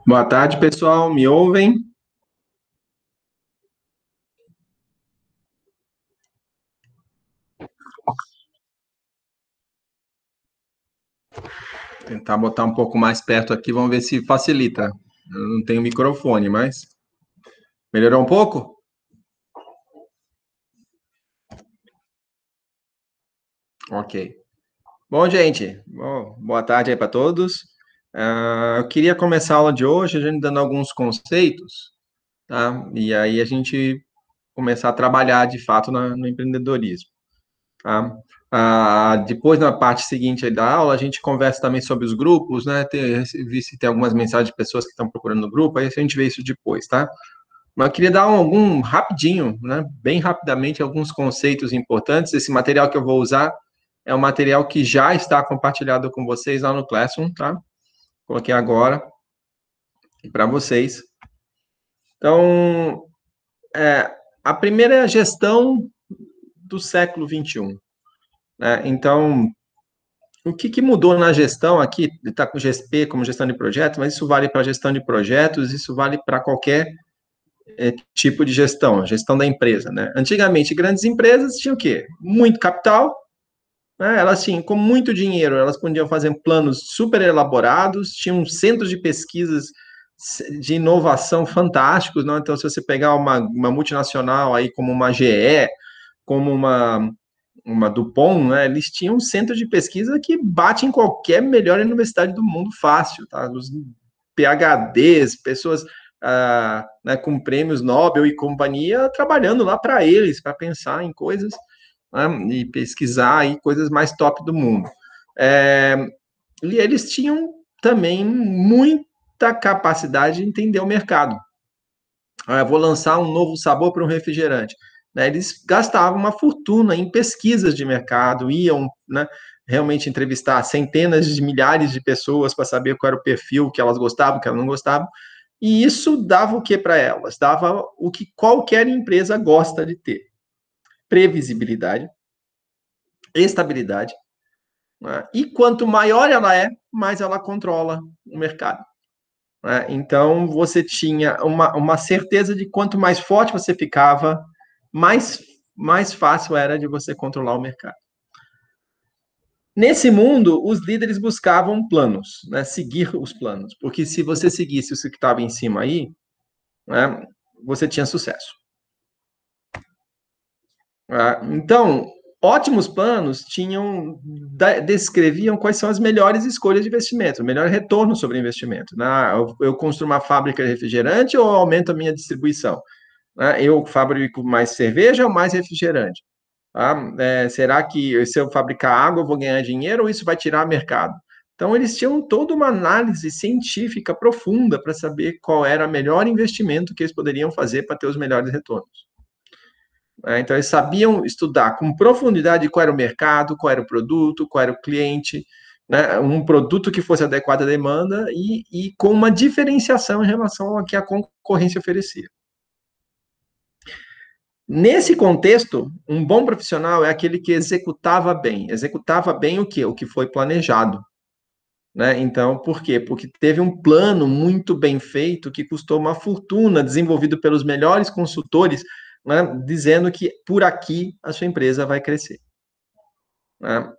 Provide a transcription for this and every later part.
Boa tarde, pessoal. Me ouvem? Tentar botar um pouco mais perto aqui, vamos ver se facilita. Eu não tenho microfone, mas melhorou um pouco? Ok. Bom, gente, boa tarde aí para todos. Eu queria começar a aula de hoje, a gente dando alguns conceitos, tá? E aí a gente começar a trabalhar de fato no empreendedorismo. Tá? Depois, na parte seguinte aí da aula, a gente conversa também sobre os grupos, né? Vi se tem algumas mensagens de pessoas que estão procurando no grupo, aí a gente vê isso depois, tá? Mas eu queria dar algum rapidinho, né? Bem rapidamente, alguns conceitos importantes. Esse material que eu vou usar é um material que já está compartilhado com vocês lá no Classroom, tá? Coloquei agora para vocês. Então, a primeira é a gestão do século XXI, né? Então, o que mudou na gestão aqui, está com GSP como gestão de projetos, mas isso vale para gestão de projetos, isso vale para qualquer tipo de gestão da empresa, né? Antigamente, grandes empresas tinham o quê? Muito capital, né? Elas tinham, com muito dinheiro, elas podiam fazer planos super elaborados, tinham centros de pesquisas de inovação fantásticos, não? Então, se você pegar uma multinacional aí como uma GE, como uma DuPont, né, eles tinham um centro de pesquisa que bate em qualquer melhor universidade do mundo fácil, tá? Os PhDs, pessoas né, com prêmios Nobel e companhia, trabalhando lá para eles, para pensar em coisas, né, e pesquisar aí coisas mais top do mundo. E eles tinham também muita capacidade de entender o mercado. Vou lançar um novo sabor para um refrigerante. Né, eles gastavam uma fortuna em pesquisas de mercado, iam, né, realmente entrevistar centenas de milhares de pessoas para saber qual era o perfil que elas gostavam, que elas não gostavam, e isso dava o que para elas? Dava o que qualquer empresa gosta de ter: previsibilidade, estabilidade, né, e quanto maior ela é, mais ela controla o mercado. Né? Então, você tinha uma certeza de quanto mais forte você ficava, mais fácil era de você controlar o mercado. Nesse mundo, os líderes buscavam planos, né? Seguir os planos, porque se você seguisse o que estava em cima aí, né, você tinha sucesso. Então, ótimos planos descreviam quais são as melhores escolhas de investimento, o melhor retorno sobre investimento. Né? Eu construo uma fábrica de refrigerante ou aumento a minha distribuição? Né? Eu fabrico mais cerveja ou mais refrigerante? Tá? Será que se eu fabricar água eu vou ganhar dinheiro ou isso vai tirar mercado? Então, eles tinham toda uma análise científica profunda para saber qual era o melhor investimento que eles poderiam fazer para ter os melhores retornos. Então, eles sabiam estudar com profundidade qual era o mercado, qual era o produto, qual era o cliente, né? Um produto que fosse adequado à demanda e com uma diferenciação em relação ao que a concorrência oferecia. Nesse contexto, um bom profissional é aquele que executava bem. Executava bem o quê? O que foi planejado. Né? Então, por quê? Porque teve um plano muito bem feito que custou uma fortuna, desenvolvido pelos melhores consultores, né, dizendo que por aqui a sua empresa vai crescer. Né?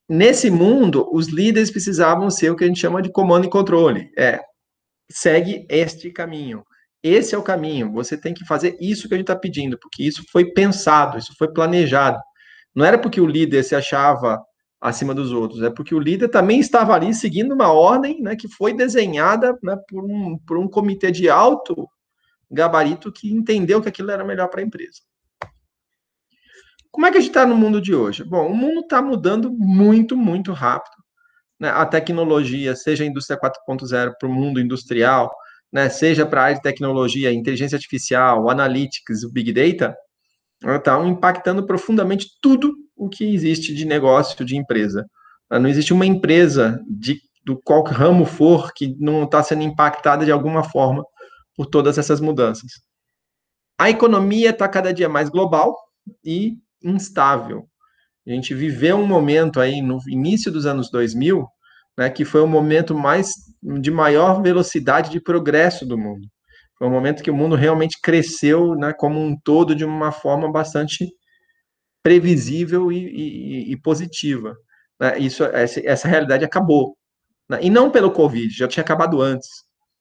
Nesse mundo, os líderes precisavam ser o que a gente chama de comando e controle. Segue este caminho. Esse é o caminho. Você tem que fazer isso que a gente está pedindo, porque isso foi pensado, isso foi planejado. Não era porque o líder se achava acima dos outros, é porque o líder também estava ali seguindo uma ordem, né, que foi desenhada, né, por um comitê de alto gabarito que entendeu que aquilo era melhor para a empresa. Como é que a gente está no mundo de hoje? Bom, o mundo está mudando muito, muito rápido. Né? A tecnologia, seja a indústria 4.0 para o mundo industrial, né? Seja para a área de tecnologia, inteligência artificial, analytics, o Big Data, estão impactando profundamente tudo o que existe de negócio, de empresa. Não existe uma empresa, do qual ramo for, que não está sendo impactada de alguma forma por todas essas mudanças. A economia está cada dia mais global e instável. A gente viveu um momento aí no início dos anos 2000, né, que foi o momento de maior velocidade de progresso do mundo. Foi um momento que o mundo realmente cresceu, né, como um todo de uma forma bastante previsível e positiva. Né? Essa realidade acabou. Né? E não pelo Covid, já tinha acabado antes.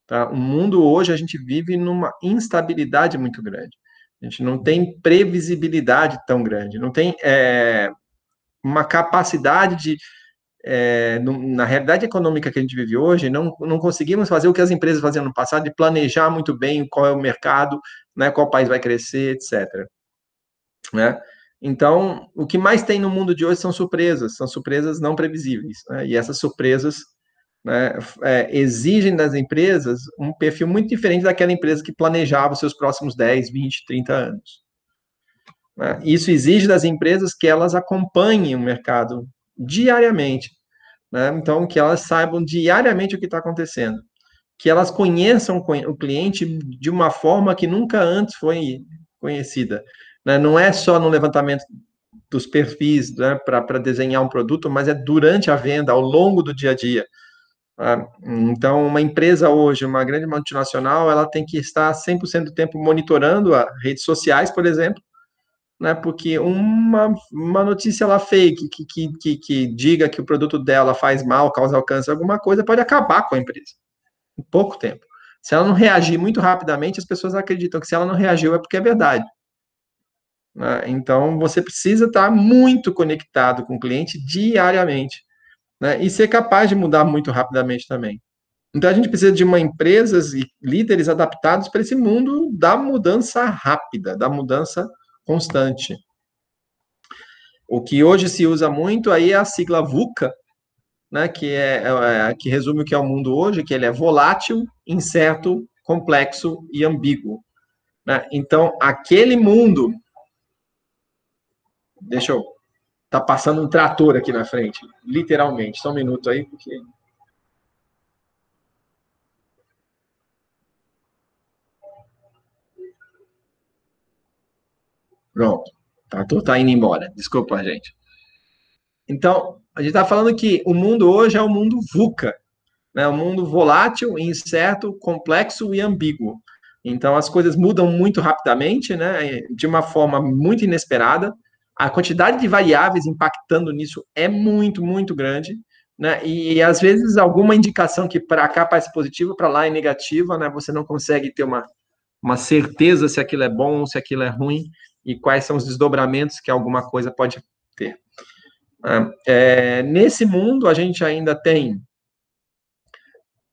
Tá? O mundo hoje, a gente vive numa instabilidade muito grande. A gente não tem previsibilidade tão grande, não tem uma capacidade de na realidade econômica que a gente vive hoje, não conseguimos fazer o que as empresas faziam no passado, de planejar muito bem qual é o mercado, né, qual país vai crescer, etc. Né? Então, o que mais tem no mundo de hoje são surpresas não previsíveis. Né? E essas surpresas, né, exigem das empresas um perfil muito diferente daquela empresa que planejava os seus próximos 10, 20, 30 anos. Né? Isso exige das empresas que elas acompanhem o mercado diariamente. Né? Então, que elas saibam diariamente o que está acontecendo, que elas conheçam o cliente de uma forma que nunca antes foi conhecida. Né? Não é só no levantamento dos perfis, né, para desenhar um produto, mas é durante a venda, ao longo do dia a dia. Então, uma empresa hoje, uma grande multinacional, ela tem que estar 100% do tempo monitorando as redes sociais, por exemplo, né? Porque uma notícia lá fake que diga que o produto dela faz mal, causa câncer, alguma coisa, pode acabar com a empresa em pouco tempo. Se ela não reagir muito rapidamente, as pessoas acreditam que se ela não reagiu é porque é verdade. Né? Então, você precisa estar muito conectado com o cliente diariamente, né? E ser capaz de mudar muito rapidamente também. Então, a gente precisa de uma empresas e líderes adaptados para esse mundo da mudança rápida, da mudança constante. O que hoje se usa muito aí é a sigla VUCA, né, que resume o que é o mundo hoje, que ele é volátil, incerto, complexo e ambíguo. Né? Então, aquele mundo... Deixa eu... Tá passando um trator aqui na frente, literalmente. Só um minuto aí, porque... Pronto. O trator tá indo embora. Desculpa, gente. Então, a gente está falando que o mundo hoje é o mundo VUCA, né? Um mundo volátil, incerto, complexo e ambíguo. Então, as coisas mudam muito rapidamente, né? De uma forma muito inesperada. A quantidade de variáveis impactando nisso é muito, muito grande. Né? E às vezes alguma indicação que para cá parece positiva, para lá é negativa, né? Você não consegue ter uma certeza se aquilo é bom, se aquilo é ruim e quais são os desdobramentos que alguma coisa pode ter. Nesse mundo, a gente ainda tem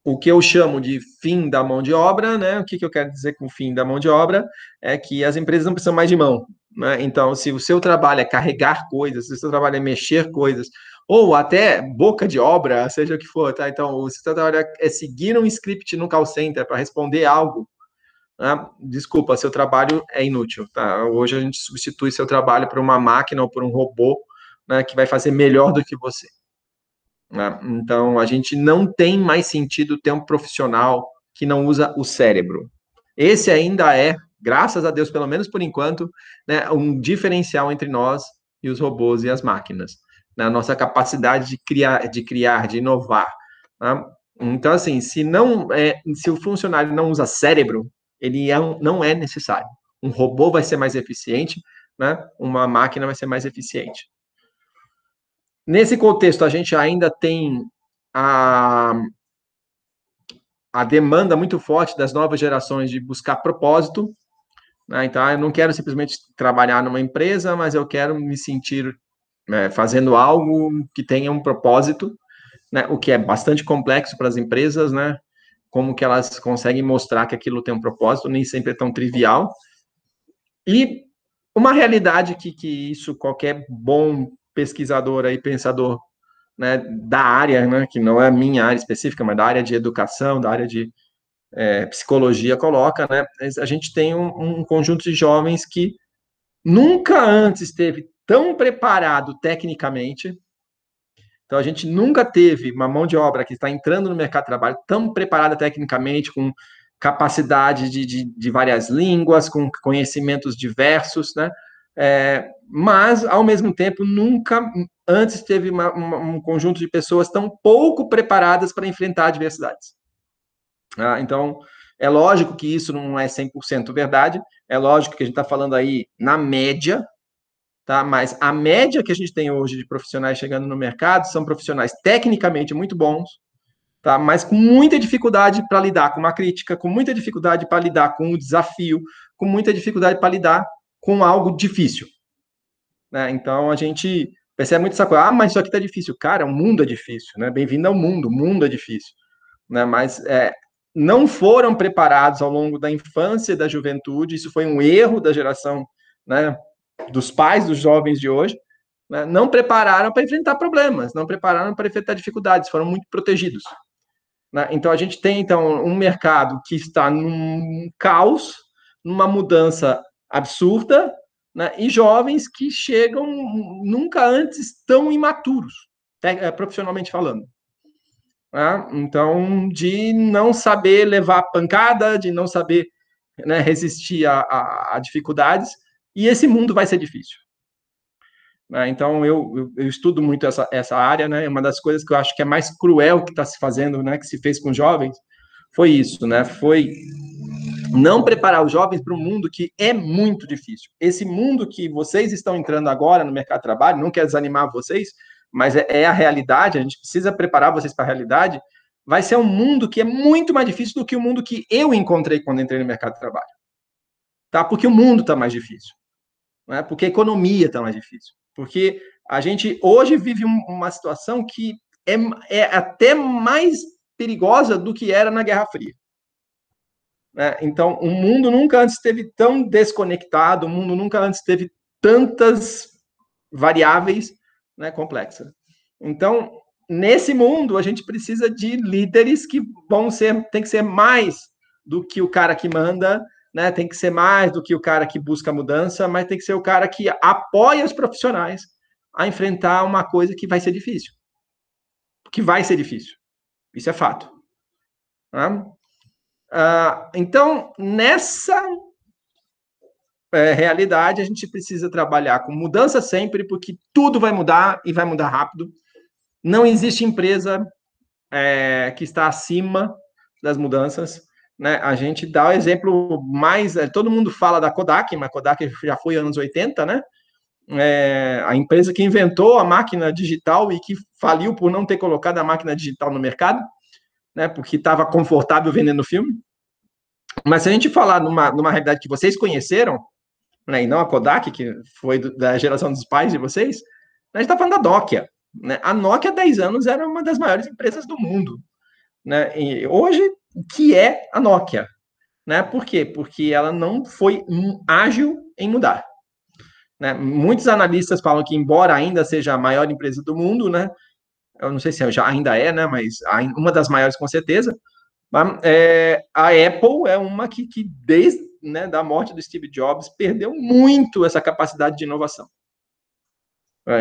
o que eu chamo de fim da mão de obra, né? O que eu quero dizer com fim da mão de obra é que as empresas não precisam mais de mão, né? Então, se o seu trabalho é carregar coisas, se o seu trabalho é mexer coisas, ou até boca de obra, seja o que for, tá? Então, se o seu trabalho é seguir um script no call center para responder algo, né? Desculpa, seu trabalho é inútil, tá? Hoje a gente substitui seu trabalho por uma máquina ou por um robô, né, que vai fazer melhor do que você. Né? Então, a gente não tem mais sentido ter um profissional que não usa o cérebro. Esse ainda é, graças a Deus, pelo menos por enquanto, né, um diferencial entre nós e os robôs e as máquinas. Né? A nossa capacidade de inovar. Né? Então, assim, se o funcionário não usa cérebro, ele não é necessário. Um robô vai ser mais eficiente, né? Uma máquina vai ser mais eficiente. Nesse contexto, a gente ainda tem a, a demanda muito forte das novas gerações de buscar propósito. Né? Então, eu não quero simplesmente trabalhar numa empresa, mas eu quero me sentir fazendo algo que tenha um propósito, né? O que é bastante complexo para as empresas, né? Como que elas conseguem mostrar que aquilo tem um propósito, nem sempre é tão trivial. E uma realidade que isso qualquer bom pesquisador aí, pensador, né, da área, né, que não é a minha área específica, mas da área de educação, da área de psicologia, coloca, né, a gente tem um conjunto de jovens que nunca antes esteve tão preparado tecnicamente, então a gente nunca teve uma mão de obra que está entrando no mercado de trabalho tão preparada tecnicamente, com capacidade de várias línguas, com conhecimentos diversos, né, Mas, ao mesmo tempo, nunca antes teve um conjunto de pessoas tão pouco preparadas para enfrentar adversidades. Então, é lógico que isso não é 100% verdade, é lógico que a gente está falando aí na média, tá? Mas a média que a gente tem hoje de profissionais chegando no mercado são profissionais tecnicamente muito bons, tá? Mas com muita dificuldade para lidar com uma crítica, com muita dificuldade para lidar com um desafio, com muita dificuldade para lidar com algo difícil, né? Então a gente percebe muito essa coisa, mas isso aqui tá difícil. Cara, o mundo é difícil, né? Bem-vindo ao mundo, o mundo é difícil, né? Mas não foram preparados ao longo da infância e da juventude, isso foi um erro da geração, né, dos pais dos jovens de hoje, né? Não prepararam para enfrentar problemas, não prepararam para enfrentar dificuldades, foram muito protegidos, né? Então a gente tem então um mercado que está num caos, numa mudança absurda, né? E jovens que chegam nunca antes tão imaturos, profissionalmente falando. Né? Então, de não saber levar pancada, de não saber, né, resistir a dificuldades, e esse mundo vai ser difícil. Né? Então, eu estudo muito essa área, né? Uma das coisas que eu acho que é mais cruel que está se fazendo, né, que se fez com jovens, foi isso, né? Foi não preparar os jovens para um mundo que é muito difícil. Esse mundo que vocês estão entrando agora no mercado de trabalho, não quer desanimar vocês, mas é a realidade, a gente precisa preparar vocês para a realidade, vai ser um mundo que é muito mais difícil do que o mundo que eu encontrei quando entrei no mercado de trabalho. Tá? Porque o mundo está mais difícil. Né? Porque a economia está mais difícil. Porque a gente hoje vive uma situação que é até mais perigosa do que era na Guerra Fria. Né? Então, o mundo nunca antes esteve tão desconectado, o mundo nunca antes teve tantas variáveis, né, complexas. Então, nesse mundo, a gente precisa de líderes que tem que ser mais do que o cara que manda, né, tem que ser mais do que o cara que busca mudança, mas tem que ser o cara que apoia os profissionais a enfrentar uma coisa que vai ser difícil. Que vai ser difícil. Isso é fato. Tá? Então, nessa realidade, a gente precisa trabalhar com mudança sempre, porque tudo vai mudar e vai mudar rápido. Não existe empresa que está acima das mudanças. Né? A gente dá o exemplo mais. Todo mundo fala da Kodak, mas Kodak já foi anos 80, né? A empresa que inventou a máquina digital e que faliu por não ter colocado a máquina digital no mercado, né? Porque estava confortável vendendo filme. Mas se a gente falar numa realidade que vocês conheceram, né, e não a Kodak, que foi da geração dos pais de vocês, a gente está falando da Nokia. Né? A Nokia, há 10 anos, era uma das maiores empresas do mundo. Né? E hoje, o que é a Nokia? Né? Por quê? Porque ela não foi ágil em mudar. Né? Muitos analistas falam que, embora ainda seja a maior empresa do mundo, né, eu não sei se já ainda é, né, mas uma das maiores com certeza, a Apple é uma que desde, né, da morte do Steve Jobs, perdeu muito essa capacidade de inovação.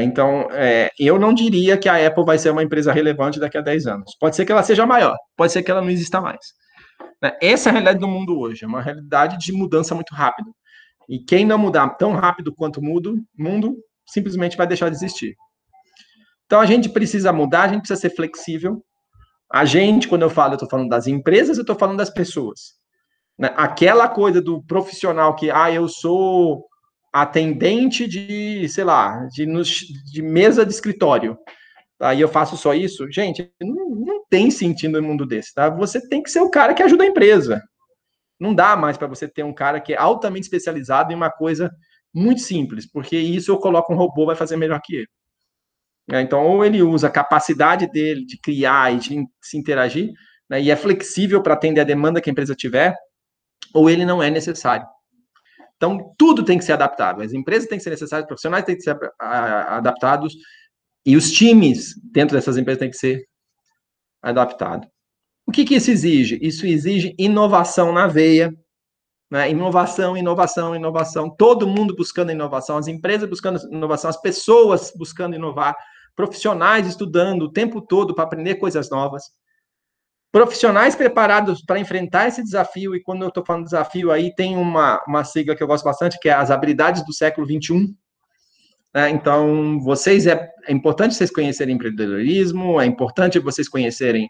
Então, eu não diria que a Apple vai ser uma empresa relevante daqui a 10 anos. Pode ser que ela seja maior, pode ser que ela não exista mais. Essa é a realidade do mundo hoje, é uma realidade de mudança muito rápida. E quem não mudar tão rápido quanto o mundo simplesmente vai deixar de existir. Então, a gente precisa mudar, a gente precisa ser flexível. A gente, quando eu estou falando das empresas, eu estou falando das pessoas. Aquela coisa do profissional que, eu sou atendente de, sei lá, de mesa de escritório, tá? E eu faço só isso. Gente, não tem sentido no mundo desse, tá? Você tem que ser o cara que ajuda a empresa. Não dá mais para você ter um cara que é altamente especializado em uma coisa muito simples, porque isso eu coloco um robô, vai fazer melhor que ele. Então, ou ele usa a capacidade dele de criar e de se interagir, né, e é flexível para atender a demanda que a empresa tiver, ou ele não é necessário. Então, tudo tem que ser adaptável. As empresas têm que ser necessárias, os profissionais têm que ser adaptados, e os times dentro dessas empresas têm que ser adaptados. O que isso exige? Isso exige inovação na veia, né? Inovação, inovação, inovação. Todo mundo buscando inovação, as empresas buscando inovação, as pessoas buscando inovar, profissionais estudando o tempo todo para aprender coisas novas. profissionais preparados para enfrentar esse desafio, e quando eu estou falando desafio, aí tem uma sigla que eu gosto bastante, que é as habilidades do século XXI. Né? Então, é importante vocês conhecerem empreendedorismo, é importante vocês conhecerem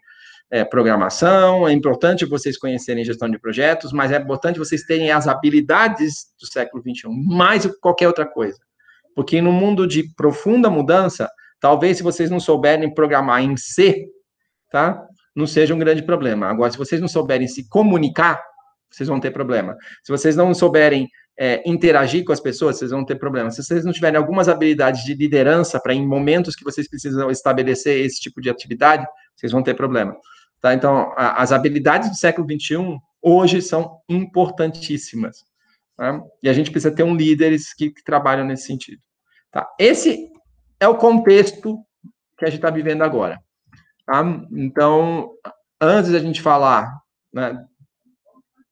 programação, é importante vocês conhecerem gestão de projetos, mas é importante vocês terem as habilidades do século XXI, mais do que qualquer outra coisa. Porque no mundo de profunda mudança, talvez se vocês não souberem programar em C, tá? Não seja um grande problema. Agora, se vocês não souberem se comunicar, vocês vão ter problema. Se vocês não souberem interagir com as pessoas, vocês vão ter problema. Se vocês não tiverem algumas habilidades de liderança para em momentos que vocês precisam estabelecer esse tipo de atividade, vocês vão ter problema. Tá? Então, as habilidades do século XXI hoje são importantíssimas. Tá? E a gente precisa ter líderes que trabalham nesse sentido. Tá? Esse é o contexto que a gente está vivendo agora. Tá? Então, antes da gente falar, né,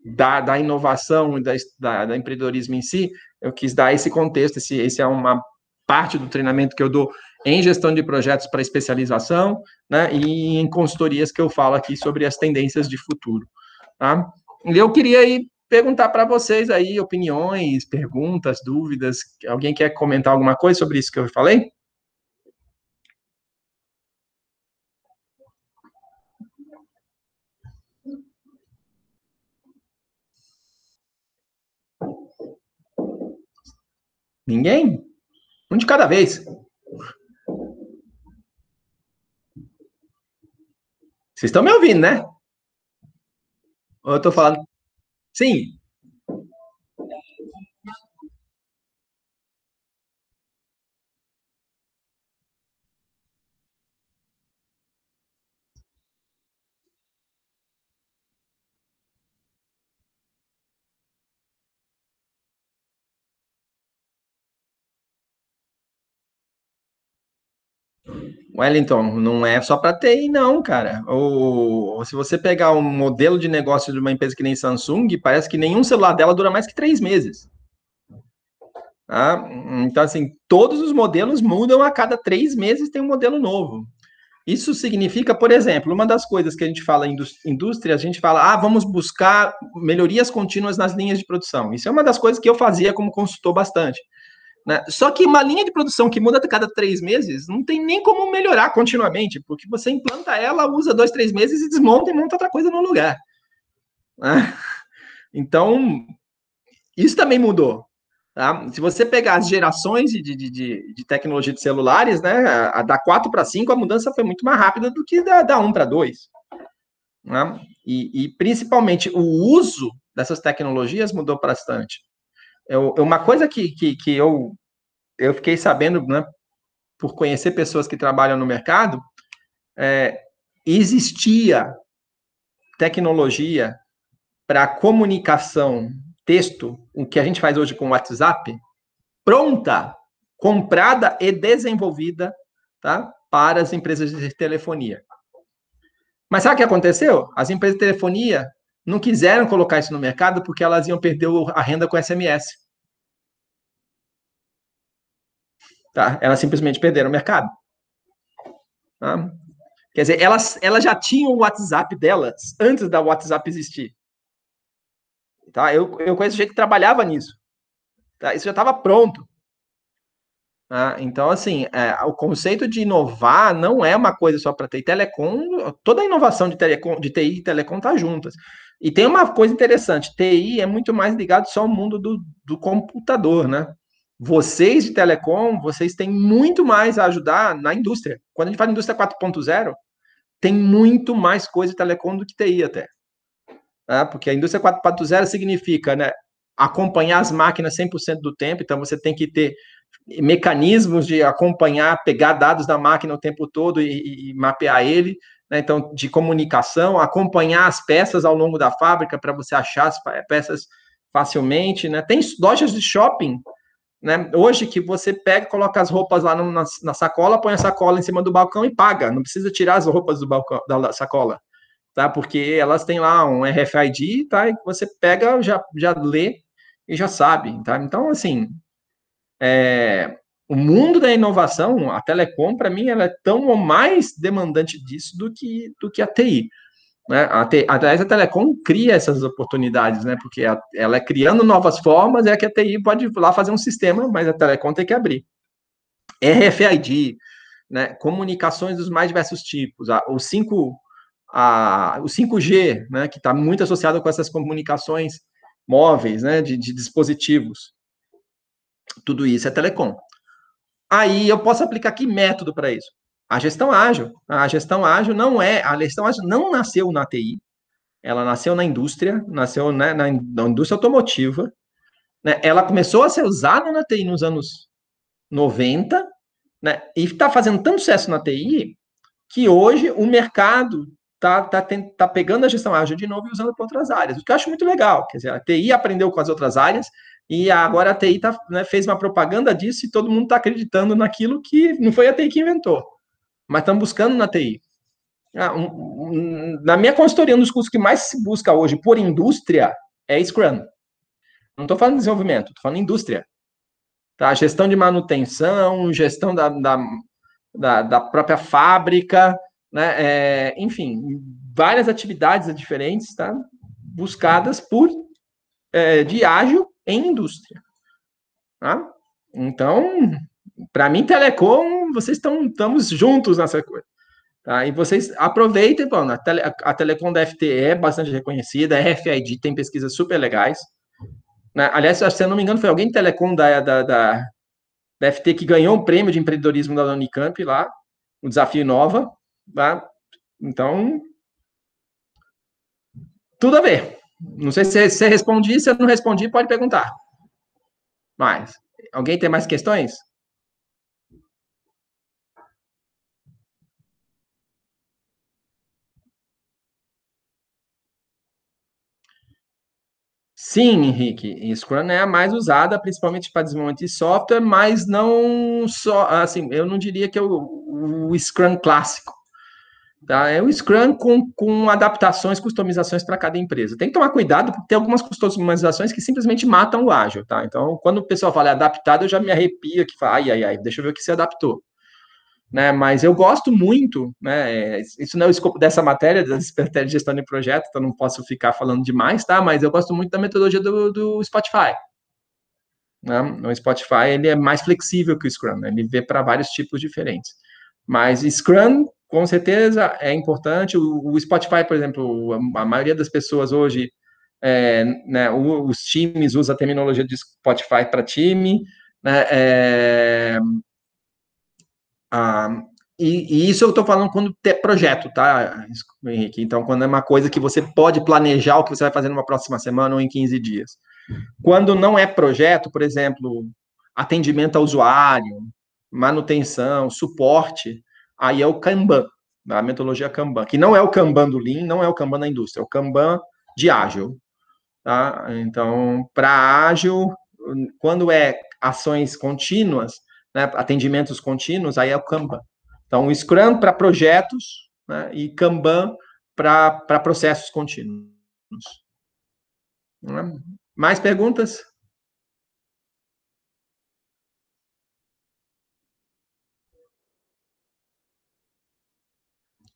da inovação e da empreendedorismo em si, eu quis dar esse contexto, esse é uma parte do treinamento que eu dou em gestão de projetos para especialização, né, e em consultorias que eu falo aqui sobre as tendências de futuro. Tá? E eu queria aí perguntar para vocês aí opiniões, perguntas, dúvidas. Alguém quer comentar alguma coisa sobre isso que eu falei? Ninguém? Um de cada vez. Vocês estão me ouvindo, né? Ou eu estou falando? Sim. Wellington, não é só para TI, não, cara. Ou se você pegar um modelo de negócio de uma empresa que nem Samsung, parece que nenhum celular dela dura mais que 3 meses. Tá? Então, assim, todos os modelos mudam a cada 3 meses, tem um modelo novo. Isso significa, por exemplo, uma das coisas que a gente fala em indústria, a gente fala, vamos buscar melhorias contínuas nas linhas de produção. Isso é uma das coisas que eu fazia como consultor bastante. Né? Só que uma linha de produção que muda a cada 3 meses não tem nem como melhorar continuamente, porque você implanta ela, usa 2, 3 meses e desmonta e monta outra coisa no lugar. Né? Então, isso também mudou. Tá? Se você pegar as gerações de tecnologia de celulares, né, da 4 para 5, a mudança foi muito mais rápida do que da 1 para 2. Né? E principalmente o uso dessas tecnologias mudou bastante. Uma coisa que eu fiquei sabendo, né, por conhecer pessoas que trabalham no mercado, existia tecnologia para comunicação, texto, o que a gente faz hoje com o WhatsApp, pronta, comprada e desenvolvida, tá, para as empresas de telefonia. Mas sabe o que aconteceu? As empresas de telefonia não quiseram colocar isso no mercado porque elas iam perder a renda com SMS. Tá? Elas simplesmente perderam o mercado. Tá? Quer dizer, elas já tinham o WhatsApp delas antes da WhatsApp existir. Tá? Eu conheço gente que trabalhava nisso. Tá? Isso já estava pronto. Tá? Então, assim, o conceito de inovar não é uma coisa só para TI. Telecom, toda a inovação de TI e telecom está juntas. E tem uma coisa interessante: TI é muito mais ligado só ao mundo do computador, né? Vocês de telecom, vocês têm muito mais a ajudar na indústria. Quando a gente fala indústria 4.0, tem muito mais coisa de telecom do que TI até. Né? Porque a indústria 4.0 significa, né, acompanhar as máquinas 100% do tempo, então você tem que ter mecanismos de acompanhar, pegar dados da máquina o tempo todo e mapear ele, né? Então, de comunicação, acompanhar as peças ao longo da fábrica para você achar as peças facilmente, né? Tem lojas de shopping, né, hoje que você pega, coloca as roupas lá na sacola, põe a sacola em cima do balcão e paga, não precisa tirar as roupas do balcão, da sacola, tá? Porque elas têm lá um RFID, tá? E você pega, já lê e já sabe, tá? Então, assim, o mundo da inovação, a telecom, para mim, ela é tão ou mais demandante disso do que a TI. né? Aliás, a Telecom cria essas oportunidades, né? Porque ela é criando novas formas, é que a TI pode ir lá fazer um sistema, mas a Telecom tem que abrir. RFID, né? Comunicações dos mais diversos tipos. O 5G, né? Que está muito associado com essas comunicações móveis, né? De dispositivos. Tudo isso é Telecom. Aí eu posso aplicar que método para isso? A gestão ágil. A gestão ágil não é. A gestão ágil não nasceu na TI, ela nasceu na indústria, nasceu, né, na indústria automotiva, né? Ela começou a ser usada na TI nos anos 90, né? E está fazendo tanto sucesso na TI que hoje o mercado tá pegando a gestão ágil de novo e usando para outras áreas, o que eu acho muito legal. Quer dizer, a TI aprendeu com as outras áreas e agora a TI né, fez uma propaganda disso e todo mundo está acreditando naquilo que não foi a TI que inventou, mas estão buscando na TI. Na minha consultoria, um dos cursos que mais se busca hoje por indústria é Scrum. Não estou falando de desenvolvimento, estou falando de indústria. Tá? Gestão de manutenção, gestão da própria fábrica, né? Enfim, várias atividades diferentes, tá? Buscadas de ágil em indústria. Tá? Então, para mim, Telecom, estamos juntos nessa coisa. Tá? E vocês aproveitem, bom, a Telecom da FTE é bastante reconhecida, a RFID tem pesquisas super legais. Né? Aliás, se eu não me engano, foi alguém de Telecom da FT que ganhou um prêmio de empreendedorismo da Unicamp lá, o Desafio Inova. Tá? Então, tudo a ver. Não sei se você respondi, se eu não respondi, pode perguntar. Mas, alguém tem mais questões? Sim, Henrique, Scrum é a mais usada, principalmente para desenvolvimento de software, mas não só, assim, eu não diria que é o Scrum clássico, tá? É o Scrum com adaptações, customizações para cada empresa. Tem que tomar cuidado, porque tem algumas customizações que simplesmente matam o ágil, tá? Então, quando o pessoal fala adaptado, eu já me arrepio aqui, falo, ai, ai, ai, deixa eu ver o que se adaptou. Né, mas eu gosto muito, né? Isso não é o escopo dessa matéria, da matéria de gestão de projeto, então não posso ficar falando demais, tá? Mas eu gosto muito da metodologia do Spotify. Né? O Spotify ele é mais flexível que o Scrum, né? Ele vê para vários tipos diferentes. Mas Scrum, com certeza, é importante. O Spotify, por exemplo, a maioria das pessoas hoje, né, os times usam a terminologia de Spotify para time, né? Ah, e isso eu estou falando quando tem projeto, tá, Henrique? Então, quando é uma coisa que você pode planejar o que você vai fazer numa próxima semana ou em 15 dias. Quando não é projeto, por exemplo, atendimento ao usuário, manutenção, suporte, aí é o Kanban, a metodologia Kanban, que não é o Kanban do Lean, não é o Kanban da indústria, é o Kanban de ágil. Tá? Então, para ágil, quando é ações contínuas, né, atendimentos contínuos, aí é o Kanban. Então, o Scrum para projetos, né, e Kanban para processos contínuos. Né? Mais perguntas?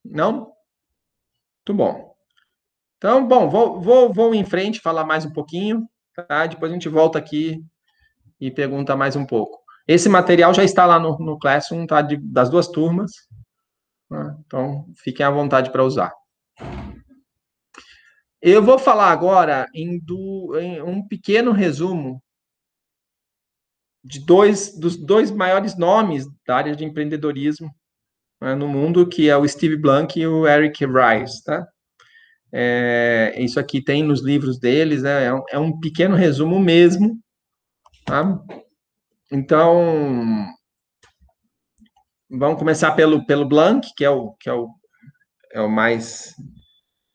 Não? Muito bom. Então, bom, vou em frente falar mais um pouquinho, tá? Depois a gente volta aqui e pergunta mais um pouco. Esse material já está lá no Classroom, tá? Das duas turmas. Né? Então, fiquem à vontade para usar. Eu vou falar agora em um pequeno resumo de dos dois maiores nomes da área de empreendedorismo, né, no mundo, que é o Steve Blank e o Eric Ries, tá? Isso aqui tem nos livros deles, né? É um pequeno resumo mesmo, tá? Então, vamos começar pelo Blank, é o mais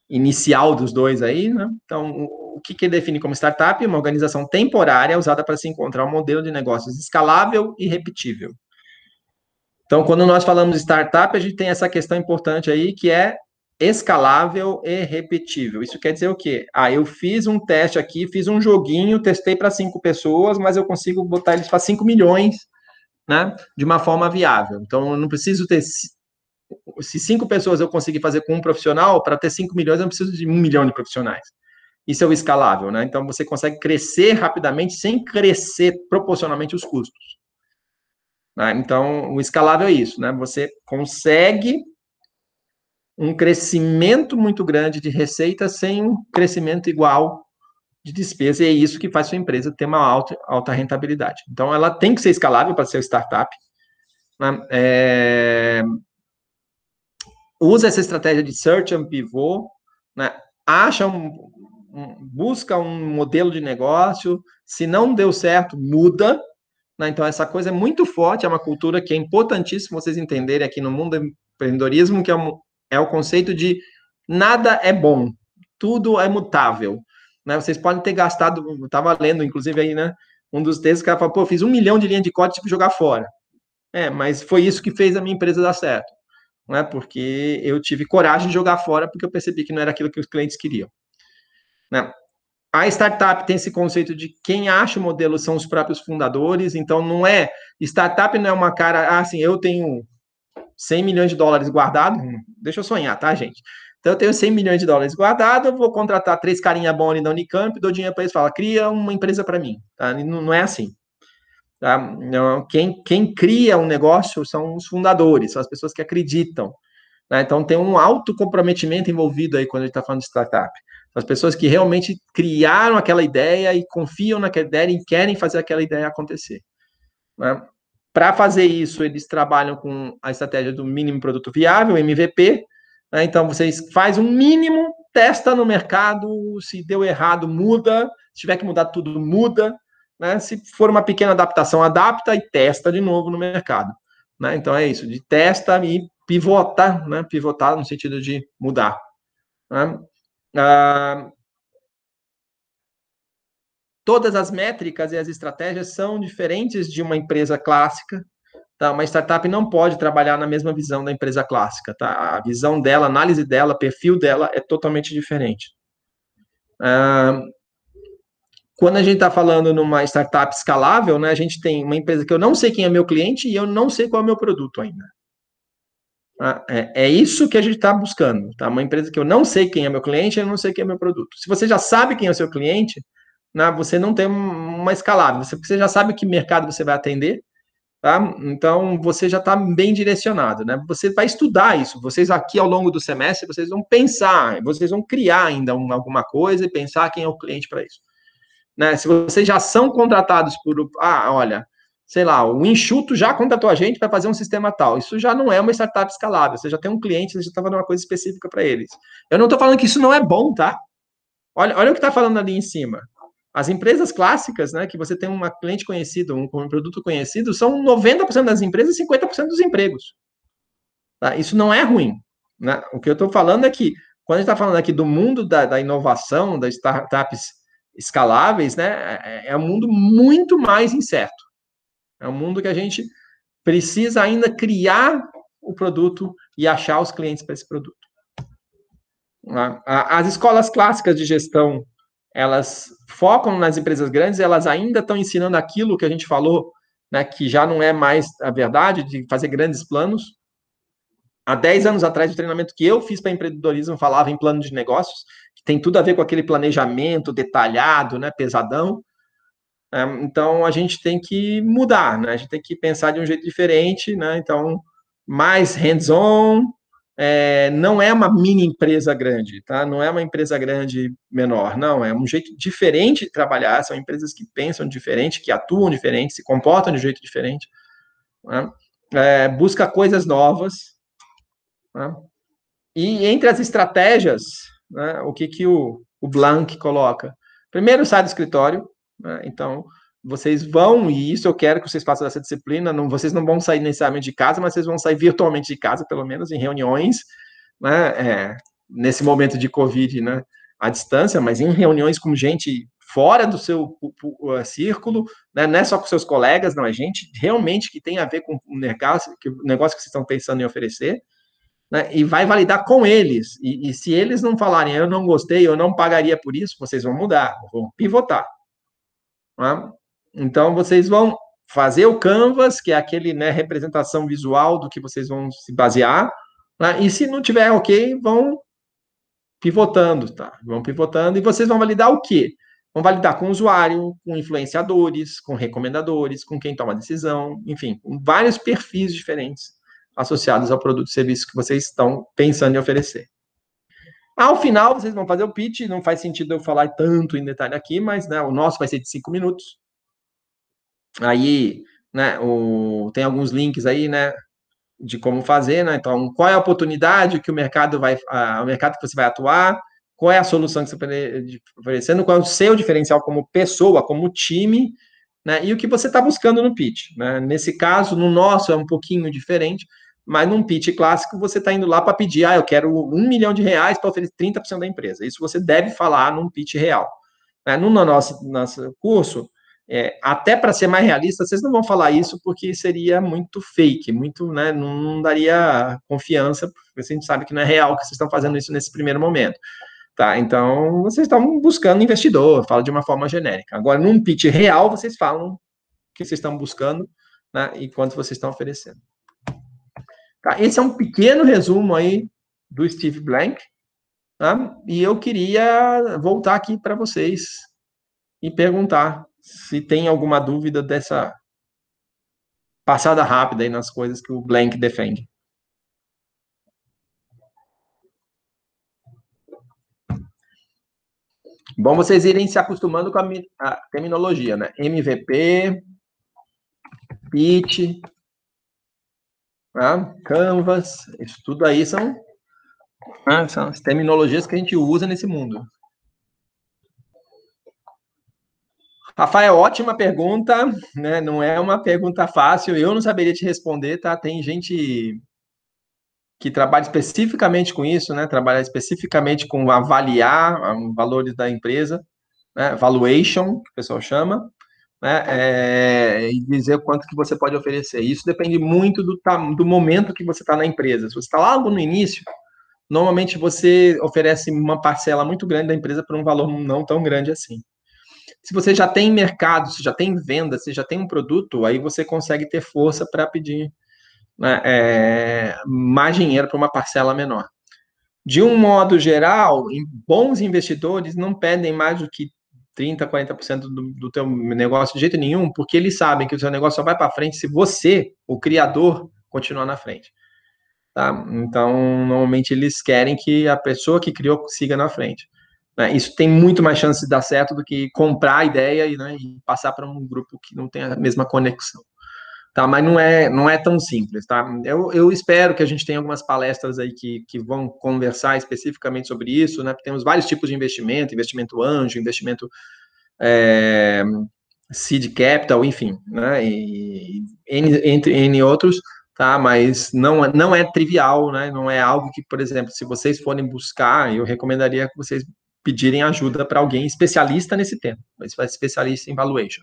inicial dos dois aí, né? Então, o que define como startup? Uma organização temporária usada para se encontrar um modelo de negócios escalável e repetível. Então, quando nós falamos de startup, a gente tem essa questão importante aí, que é escalável e repetível. Isso quer dizer o quê? Eu fiz um teste aqui, fiz um joguinho, testei para 5 pessoas, mas eu consigo botar eles para 5 milhões, né, de uma forma viável. Então, eu não preciso ter se 5 pessoas eu conseguir fazer com um profissional, para ter 5 milhões eu não preciso de 1 milhão de profissionais. Isso é o escalável, né? Então você consegue crescer rapidamente sem crescer proporcionalmente os custos. Né? Então o escalável é isso, né? Você consegue um crescimento muito grande de receita sem um crescimento igual de despesa, e é isso que faz sua empresa ter uma alta rentabilidade. Então ela tem que ser escalável para ser startup. Né? Usa essa estratégia de search and pivot, né? Busca um modelo de negócio, se não deu certo, muda, né? Então essa coisa é muito forte, é uma cultura que é importantíssimo vocês entenderem aqui no mundo do empreendedorismo, que é o conceito de nada é bom, tudo é mutável, né? Vocês podem ter gastado, eu estava lendo, inclusive aí, né, um dos textos, o cara falou, pô, fiz 1 milhão de linha de código para jogar fora. Mas foi isso que fez a minha empresa dar certo, né? Porque eu tive coragem de jogar fora, porque eu percebi que não era aquilo que os clientes queriam, né? A startup tem esse conceito de quem acha o modelo são os próprios fundadores, então não é, startup não é uma cara, assim, eu tenho 100 milhões de dólares guardado, deixa eu sonhar, tá, gente? Então eu tenho 100 milhões de dólares guardado, eu vou contratar 3 carinha bons ali da Unicamp, dou dinheiro para eles, fala, cria uma empresa para mim, tá? Não é assim. Tá? Não, quem cria um negócio são os fundadores, são as pessoas que acreditam. Né? Então, tem um alto comprometimento envolvido aí quando a gente está falando de startup. As pessoas que realmente criaram aquela ideia e confiam naquela ideia e querem fazer aquela ideia acontecer. Né? Para fazer isso, eles trabalham com a estratégia do mínimo produto viável, MVP. Né? Então, vocês faz um mínimo, testa no mercado, se deu errado, muda. Se tiver que mudar tudo, muda. Né? Se for uma pequena adaptação, adapta e testa de novo no mercado. Né? Então, é isso, de testa e pivotar, né? Pivotar no sentido de mudar. Né? Todas as métricas e as estratégias são diferentes de uma empresa clássica. Tá? Uma startup não pode trabalhar na mesma visão da empresa clássica. Tá? A visão dela, a análise dela, perfil dela é totalmente diferente. Quando a gente está falando numa startup escalável, né, a gente tem uma empresa que eu não sei quem é meu cliente e eu não sei qual é o meu produto ainda. É isso que a gente está buscando. Tá? Uma empresa que eu não sei quem é meu cliente e eu não sei quem é meu produto. Se você já sabe quem é o seu cliente, né, você não tem uma escalada. Você já sabe que mercado você vai atender, tá? Então, você já está bem direcionado, né? Você vai estudar isso. Vocês aqui, ao longo do semestre, vocês vão pensar, vocês vão criar ainda alguma coisa e pensar quem é o cliente para isso. Né? Se vocês já são contratados por... olha, sei lá, o Enxuto já contratou a gente para fazer um sistema tal. Isso já não é uma startup escalável. Você já tem um cliente, você já está fazendo uma coisa específica para eles. Eu não estou falando que isso não é bom, tá? Olha o que está falando ali em cima. As empresas clássicas, né, que você tem um cliente conhecido, um produto conhecido, são 90% das empresas e 50% dos empregos. Tá? Isso não é ruim. Né? O que eu estou falando é que, quando a gente está falando aqui do mundo da inovação, das startups escaláveis, né, é um mundo muito mais incerto. É um mundo que a gente precisa ainda criar o produto e achar os clientes para esse produto. As escolas clássicas de gestão, elas focam nas empresas grandes, elas ainda estão ensinando aquilo que a gente falou, né, que já não é mais a verdade, de fazer grandes planos. Há 10 anos atrás, o treinamento que eu fiz para empreendedorismo falava em plano de negócios, que tem tudo a ver com aquele planejamento detalhado, né, pesadão. Então, a gente tem que mudar, né? A gente tem que pensar de um jeito diferente, né? Então, mais hands-on, não é uma mini empresa grande, tá? Não é uma empresa grande menor, não. É um jeito diferente de trabalhar, são empresas que pensam diferente, que atuam diferente, se comportam de um jeito diferente, né? Busca coisas novas, né? E entre as estratégias, né, o que o Blank coloca? Primeiro, sai do escritório, né? Então, vocês vão, e isso eu quero que vocês façam essa disciplina, vocês não vão sair necessariamente de casa, mas vocês vão sair virtualmente de casa, pelo menos em reuniões, né, nesse momento de Covid, né, à distância, mas em reuniões com gente fora do seu círculo, né, não é só com seus colegas, não, é gente realmente que tem a ver com o negócio que vocês estão pensando em oferecer, né, e vai validar com eles. E se eles não falarem, eu não gostei, eu não pagaria por isso, vocês vão mudar, vão pivotar. Né? Então, vocês vão fazer o Canvas, que é aquele, né, representação visual do que vocês vão se basear, Né? E se não tiver ok, vão pivotando, tá? Vão pivotando e vocês vão validar o quê? Vão validar com o usuário, com influenciadores, com recomendadores, com quem toma a decisão, enfim, com vários perfis diferentes associados ao produto e serviço que vocês estão pensando em oferecer. Ao final, vocês vão fazer o pitch, não faz sentido eu falar tanto em detalhe aqui, mas né, o nosso vai ser de 5 minutos. Aí, né, tem alguns links aí, né, de como fazer, né? Então, qual é a oportunidade que o mercado o mercado que você vai atuar, qual é a solução que você está oferecendo, qual é o seu diferencial como pessoa, como time, né? E o que você está buscando no pitch, né? Nesse caso, no nosso é um pouquinho diferente, mas num pitch clássico você está indo lá para pedir, eu quero R$ 1 milhão para oferecer 30% da empresa. Isso você deve falar num pitch real. Né? No nosso curso, até para ser mais realista, vocês não vão falar isso porque seria muito fake, muito, né, não daria confiança, porque a gente sabe que não é real que vocês estão fazendo isso nesse primeiro momento. Tá, então vocês estão buscando investidor, fala de uma forma genérica. Agora, num pitch real, vocês falam o que vocês estão buscando, né, e quanto vocês estão oferecendo. Tá, esse é um pequeno resumo aí do Steve Blank, tá? E eu queria voltar aqui para vocês e perguntar se tem alguma dúvida dessa passada rápida aí nas coisas que o Blank defende. Bom vocês irem se acostumando com a terminologia, né? MVP, pitch, tá? Canvas, isso tudo aí são as terminologias que a gente usa nesse mundo. Rafael, ótima pergunta, né? Não é uma pergunta fácil, eu não saberia te responder, tá? Tem gente que trabalha especificamente com isso, né? Trabalha especificamente com avaliar os valores da empresa, né? Valuation, que o pessoal chama, né? E dizer quanto que você pode oferecer. Isso depende muito do momento que você está na empresa. Se você está logo no início, normalmente você oferece uma parcela muito grande da empresa por um valor não tão grande assim. Se você já tem mercado, se já tem venda, se já tem um produto, aí você consegue ter força para pedir, né, mais dinheiro para uma parcela menor. De um modo geral, bons investidores não pedem mais do que 30, 40% do teu negócio de jeito nenhum, porque eles sabem que o seu negócio só vai para frente se você, o criador, continuar na frente. Tá? Então, normalmente eles querem que a pessoa que criou siga na frente. Né? Isso tem muito mais chance de dar certo do que comprar a ideia né, e passar para um grupo que não tem a mesma conexão. Tá, mas não é tão simples, tá? Eu espero que a gente tenha algumas palestras aí que vão conversar especificamente sobre isso, né? Temos vários tipos de investimento, investimento anjo, investimento é, seed capital, enfim, né? E entre N outros, tá? Mas não é trivial, né? Não é algo que, por exemplo, se vocês forem buscar, eu recomendaria que vocês pedirem ajuda para alguém especialista nesse tema, especialista em valuation.